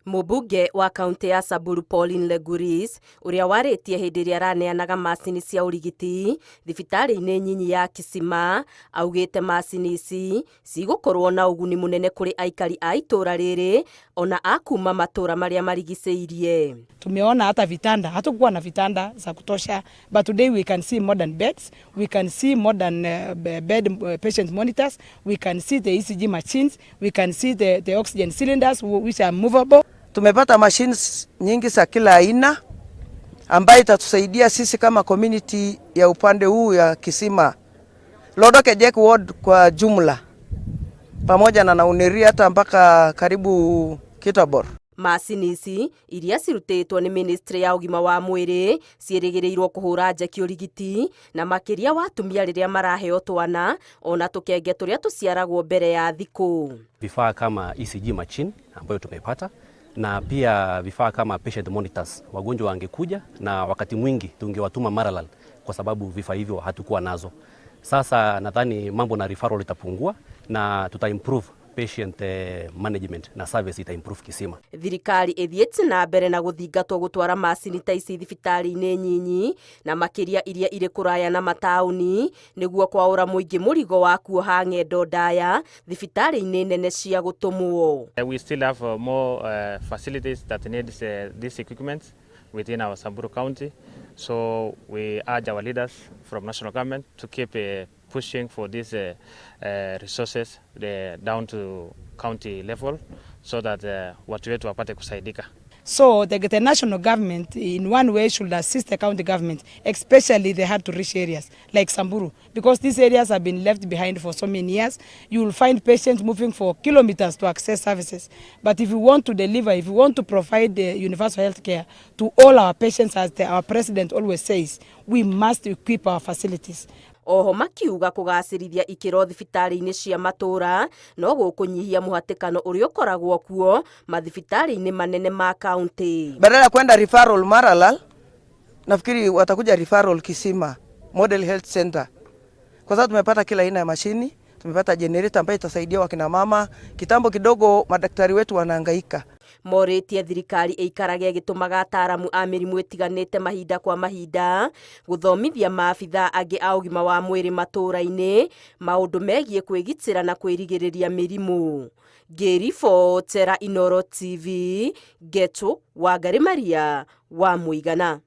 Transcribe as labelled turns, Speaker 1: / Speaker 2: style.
Speaker 1: Mũmbunge wa kaunti ya Samburu Pauline Leguris uria warĩtie hĩndĩ ĩrĩa araneanaga macini cia ũrigiti thibitarĩ-inĩ nyinyi ya Kisima augĩte macini ici cigũkorwo na ũguni mũnene kũrĩ aikari a itũra rĩrĩ ona akuma matũra marĩa marigicĩirie.
Speaker 2: Tumeona hata vitanda, hatukuwa na vitanda za kutosha, but today we can see modern beds, we can see modern patient monitors, we can see the ECG machines, we can see the oxygen cylinders which are movable.
Speaker 3: Tumepata machines nyingi za kila aina ambayo itatusaidia sisi kama community ya upande huu ya Kisima, Lodokejek ward kwa jumla, pamoja na Nauneri hata mpaka karibu Kitabor.
Speaker 1: Macini ici iria cirutĩtwo nĩ ministry ya ũgima wa mwĩrĩ ciĩrĩgĩrĩirwo kũhũra njeki ũrigiti na makĩria wa atumia rĩrĩa maraheo twana ona tũkenge tũrĩa tũciaragwo mbere ya thikũ.
Speaker 4: Vifaa kama ECG machine ambayo tumepata na pia vifaa kama patient monitors, wagonjwa wangekuja na wakati mwingi tungewatuma Maralal kwa sababu vifaa hivyo hatukuwa nazo. Sasa nadhani mambo na referral itapungua na tuta-improve patient management na service ita-improve Kisima.
Speaker 1: Thirikari ithiĩte na mbere na gũthingatwo gũtwara macini ta ici thibitarĩ-inĩ nyinyi na makĩria iria irĩ kũraya na mataũni nĩguo kwaũra mũingĩ mũrigo wa kuoha ng'endo ndaya thibitarĩ-inĩ nene cia gũtũmwo.
Speaker 5: We still have more facilities that need this equipment within our Samburu County. So we urge our leaders from national government to keep pushing for these resources down to county level so that watu wetu wapate kusaidika.
Speaker 2: So the national government in one way should assist the county government, especially the hard to reach areas like Samburu, because these areas have been left behind for so many years. You will find patients moving for kilometers to access services. But if you want to deliver, if you want to provide the universal health care to all our patients, as our president always says, we must equip our facilities.
Speaker 1: Oho makiuga kũgacĩrithia ikĩro thibitarĩ-inĩ cia matũra no gũkũnyihia mũhatĩkano ũrĩa ũkoragwo kuo mathibitarĩ-inĩ manene ma kaunti.
Speaker 3: Badala ya kwenda referral Maralal, nafikiri watakuja referral Kisima Model Health Center. Kwa sababu tumepata kila aina ya mashini, tumepata generator ambayo itasaidia wakina mama. Kitambo kidogo madaktari wetu wanahangaika.
Speaker 1: Morĩtie thirikari ĩikarage ĩgĩtũmaga ataaramu a mĩrimũ ĩtiganĩte mahinda kwa mahinda gũthomithia maabitha angĩ a ũgima wa mwĩrĩ matũra-inĩ maũndũ megiĩ kwĩgitĩra na kwĩrigĩrĩria mĩrimũ. Ngĩribotera Inooro TV, Geto Wangari Maria wa Mũigana.